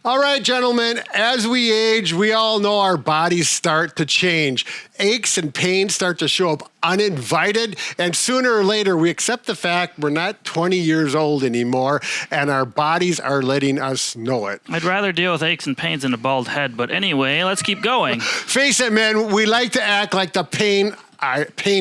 All right, gentlemen, as we age, we all know our bodies start to change. Aches and pains start to show up uninvited, and sooner or later, we accept the fact we're not 20 years old anymore, and our bodies are letting us know it. I'd rather deal with aches and pains than a bald head, but anyway, let's keep going. Face it, man, we like to act like the pain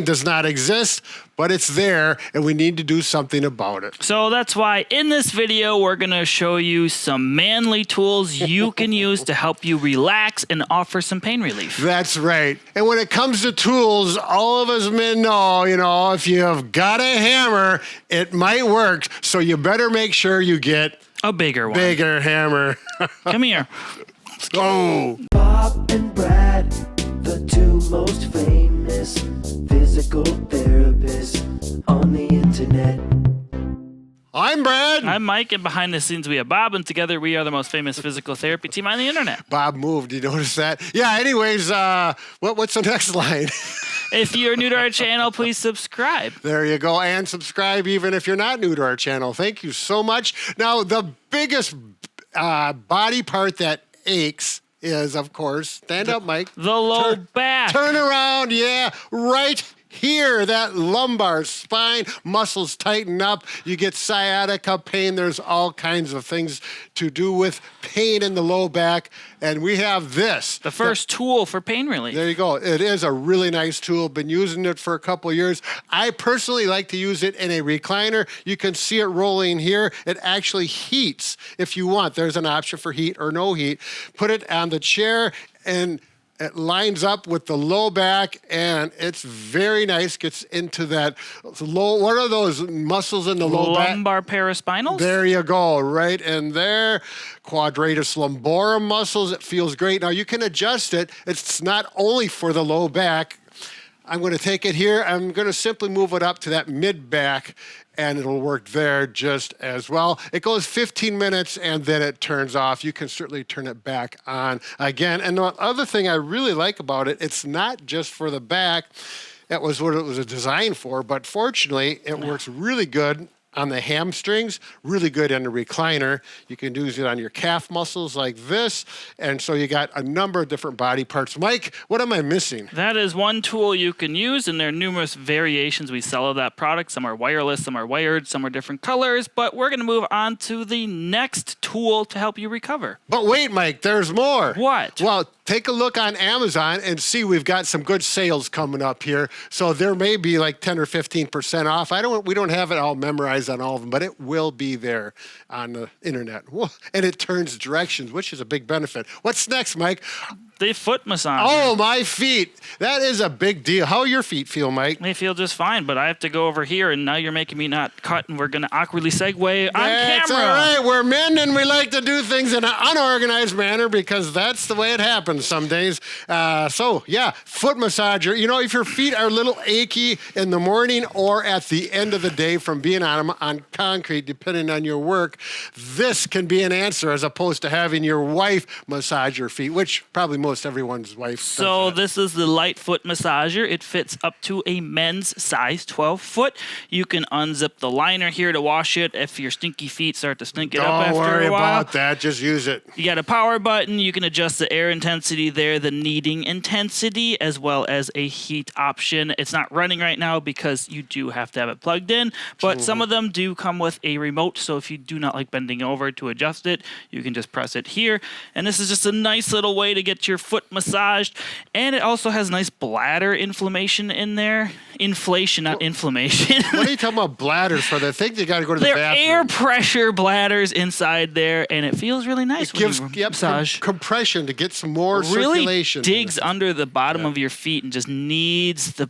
does not exist, but it's there, and we need to do something about it. So that's why in this video, we're going to show you some manly tools you can use to help you relax and offer some pain relief. That's right. And when it comes to tools, all of us men know, if you've got a hammer, it might work. So you better make sure you get a bigger one. Bigger hammer. Come here. Let's go. Bob and Brad, the two most famous physical therapists on the internet. I'm Brad. I'm Mike, and behind the scenes we have Bob, and together we are the most famous physical therapy team on the internet. Bob moved. You notice that? Yeah, anyways, what's the next line? If you're new to our channel, please subscribe. There you go. And subscribe even if you're not new to our channel. Thank you so much. Now, the biggest body part that aches is, of course, stand up, Mike. The low back. Turn around, yeah, right here, that lumbar spine, muscles tighten up, you get sciatica pain. There's all kinds of things to do with pain in the low back, and we have this. The first tool for pain relief. There you go. It is a really nice tool. Been using it for a couple of years. I personally like to use it in a recliner. You can see it rolling here. It actually heats if you want. There's an option for heat or no heat. Put it on the chair, and it lines up with the low back, and it's very nice. Gets into that low. What are those muscles in the low back? Lumbar paraspinals? There you go, right in there. Quadratus lumborum muscles. It feels great. Now, you can adjust it. It's not only for the low back. I'm going to take it here. I'm going to simply move it up to that mid back, and it'll work there just as well. It goes 15 minutes, and then it turns off. You can certainly turn it back on again. And the other thing I really like about it, it's not just for the back. That was what it was designed for, but fortunately, it works really good on the hamstrings, really good in the recliner. You can use it on your calf muscles like this. And so you got a number of different body parts. Mike, what am I missing? That is one tool you can use, and there are numerous variations we sell of that product. Some are wireless, some are wired, some are different colors, but we're going to move on to the next tool to help you recover. But wait, Mike, there's more. What? Well, take a look on Amazon and see we've got some good sales coming up here. So there may be like 10 or 15% off. We don't have it all memorized on all of them, but it will be there on the internet. And it turns directions, which is a big benefit. What's next, Mike? The foot massage. Oh, my feet. That is a big deal. How your feet feel, Mike? They feel just fine, but I have to go over here, and now you're making me not cut, and we're going to awkwardly segue on That's camera. all right. We're men, and we like to do things in an unorganized manner because that's the way it happens some days. So, yeah, foot massager. You know, if your feet are a little achy in the morning or at the end of the day from being on concrete, depending on your work, this can be an answer as opposed to having your wife massage your feet, which probably most everyone's wife does So that. this is the light foot massager. It fits up to a men's size 12 foot. You can unzip the liner here to wash it if your stinky feet start to stink it up after Don't worry a while. about that. Just use it. You got a power button. You can adjust the air intensity there, the kneading intensity, as well as a heat option. It's not running right now because you do have to have it plugged in, but some of them do come with a remote, so if you do not like bending over to adjust it, you can just press it here. And this is just a nice little way to get your foot massaged, and it also has nice bladder inflammation in there. Inflation, not inflammation. What are you talking about bladders for? I think you got to go to the They're bathroom. air pressure bladders inside there, and it feels really nice It gives when you massage. compression to get some more Really circulation. digs under the bottom of your feet and just needs that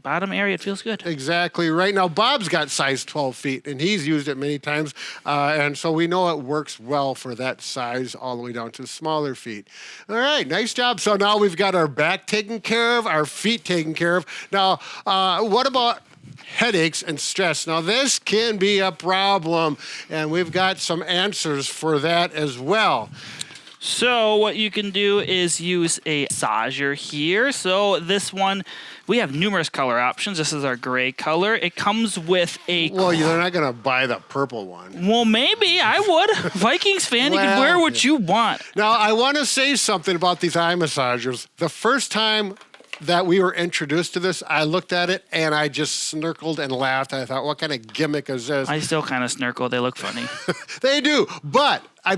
bottom area. It feels good. Exactly right. Now, Bob's got size 12 feet, and he's used it many times, and so we know it works well for that size all the way down to smaller feet. All right, nice job. So now we've got our back taken care of, our feet taken care of. Now, what about headaches and stress? Now, this can be a problem, and we've got some answers for that as well. So what you can do is use a massager here. So this one, we have numerous color options. This is our gray color. It comes with a... Well, they're not going to buy the purple one. Well, maybe I would. Vikings fan, you can wear what you want. Now, I want to say something about these eye massagers. The first time that we were introduced to this, I looked at it and I just snirkled and laughed. I thought, what kind of gimmick is this? I still kind of snirkle. They look funny. They do, but I'll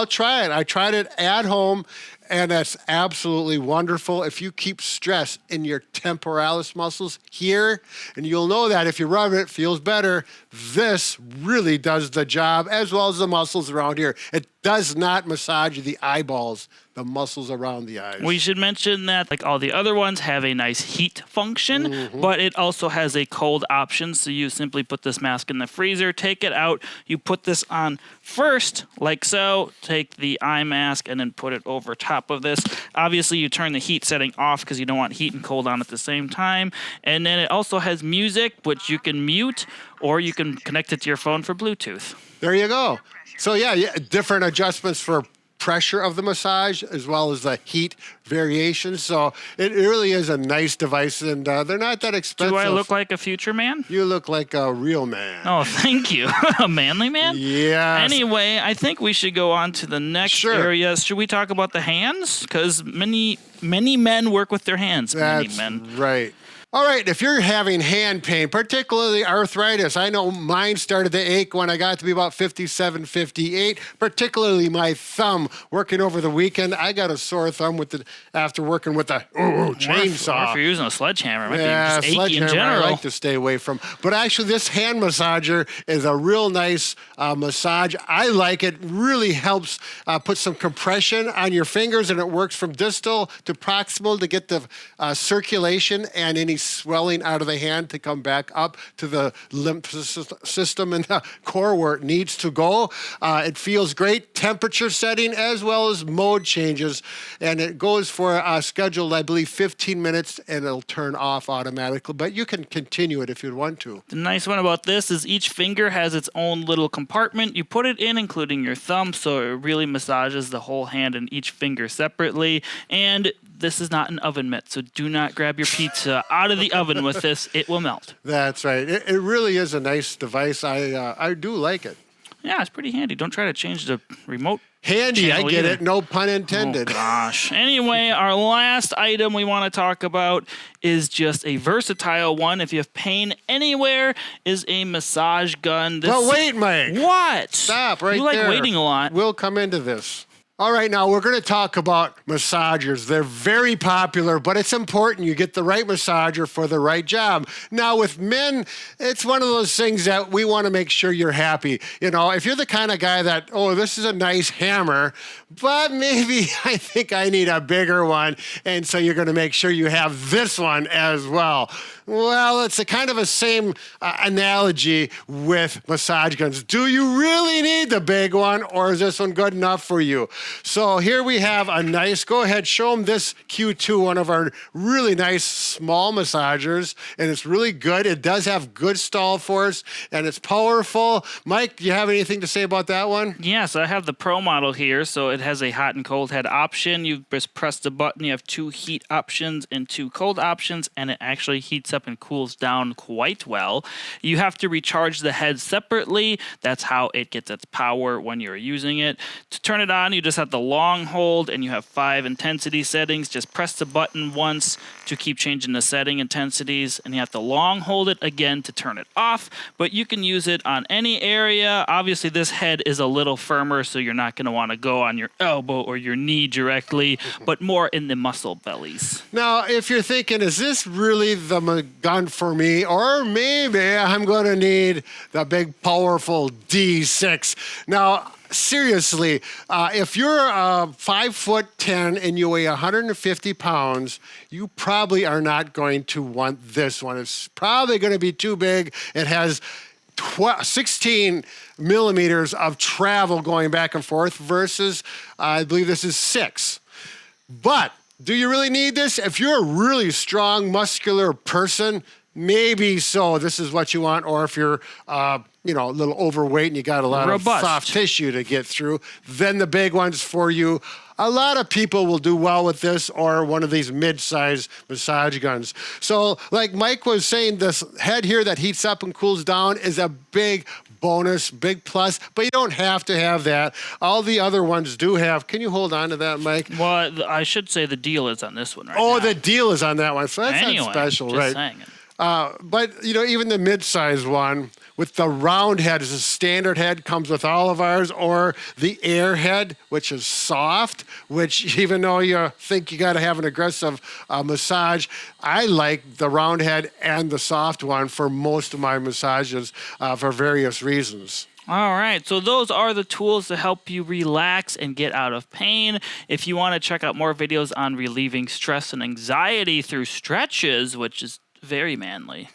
try it. I tried it at home, and that's absolutely wonderful. If you keep stress in your temporalis muscles here, and you'll know that if you rub it, it feels better. This really does the job, as well as the muscles around here. It does not massage the eyeballs, the muscles around the eyes. We should mention that, like all the other ones, have a nice heat function, but it also has a cold option. So you simply put this mask in the freezer, take it out, you put this on first, like so, take the eye mask and then put it over top of this. Obviously, you turn the heat setting off because you don't want heat and cold on at the same time. And then it also has music, which you can mute, or you can connect it to your phone for Bluetooth. There you go. So yeah, different adjustments for pressure of the massage as well as the heat variations. So it really is a nice device, and they're not that expensive. Do I look like a future man? You look like a real man. Oh, thank you. A manly man? Yeah. Anyway, I think we should go on to the next area. Should we talk about the hands? Because many men work with their hands. That's many men. right. All right, if you're having hand pain, particularly arthritis, I know mine started to ache when I got to be about 57, 58, particularly my thumb. Working over the weekend, I got a sore thumb after working with a chainsaw. Or if you're using a sledgehammer, it might Yeah, be just achy in sledgehammer general. I like to stay away from. But actually, this hand massager is a real nice massage. I like it. Really helps put some compression on your fingers, and it works from distal to proximal to get the circulation and any swelling out of the hand to come back up to the lymph system and the core where it needs to go. It feels great. Temperature setting as well as mode changes. And it goes for scheduled, I believe, 15 minutes, and it'll turn off automatically. But you can continue it if you want to. The nice one about this is each finger has its own little compartment. You put it in, including your thumb, so it really massages the whole hand and each finger separately. And this is not an oven mitt, so do not grab your pizza out of the oven with this. It will melt. That's right. It really is a nice device. I do like it. Yeah, it's pretty handy. Don't try to change the remote. Handy, I get either. it. No pun intended. Oh, gosh. Anyway, our last item we want to talk about is just a versatile one. If you have pain anywhere, is a massage gun. Well, wait, Mike. What? Stop right there. You like waiting a lot. We'll come into this. All right, now we're going to talk about massagers. They're very popular, but it's important you get the right massager for the right job. Now, with men, it's one of those things that we want to make sure you're happy. You know, if you're the kind of guy that, oh, this is a nice hammer, but maybe I think I need a bigger one, and so you're going to make sure you have this one as well. Well, it's a kind of a same analogy with massage guns. Do you really need the big one, or is this one good enough for you? So here we have a nice, go ahead, show them this Q2, one of our really nice small massagers, and it's really good. It does have good stall force, and it's powerful. Mike, do you have anything to say about that one? Yes, I have the Pro model here, so it has a hot and cold head option. You just press the button, you have 2 heat options and 2 cold options, and it actually heats up and cools down quite well. You have to recharge the head separately. That's how it gets its power when you're using it. To turn it on, you just have the long hold, and you have 5 intensity settings. Just press the button once to keep changing the setting intensities, and you have to long hold it again to turn it off, but you can use it on any area. Obviously, this head is a little firmer, so you're not going to want to go on your elbow or your knee directly, but more in the muscle bellies. Now, if you're thinking, is this really the gun for me? Or maybe I'm going to need the big, powerful D6. Now, seriously, if you're 5'10" and you weigh 150 pounds, you probably are not going to want this one. It's probably going to be too big. It has 16 millimeters of travel going back and forth versus, I believe this is 6. But do you really need this? If you're a really strong, muscular person, maybe so. This is what you want. Or if you're, a little overweight and you got a lot of soft tissue to get through, then the big one's for you. a lot of people will do well with this or one of these mid-size massage guns. So like Mike was saying, this head here that heats up and cools down is a big bonus, big plus, but you don't have to have that. All the other ones do have. Can you hold on to that, Mike? Well, I should say the deal is on this one right now. Oh, the deal is on that one. So that's Anyway, not special, just right? saying. But, you know, even the mid-size one with the round head is a standard head, comes with all of ours, or the air head, which is soft, which even though you think you got to have an aggressive massage, I like the round head and the soft one for most of my massages for various reasons. All right, so those are the tools to help you relax and get out of pain. If you want to check out more videos on relieving stress and anxiety through stretches, which is very manly,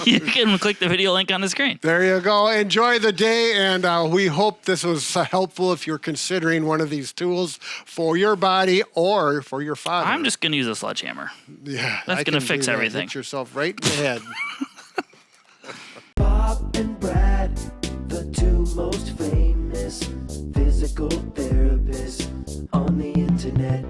you can click the video link on the screen. There you go. Enjoy the day, and we hope this was helpful if you're considering one of these tools for your body or for your father. I'm just going to use a sledgehammer. Yeah, That's going to fix everything. Hit yourself right in the head. Bob and Brad, the two most famous physical therapists on the internet.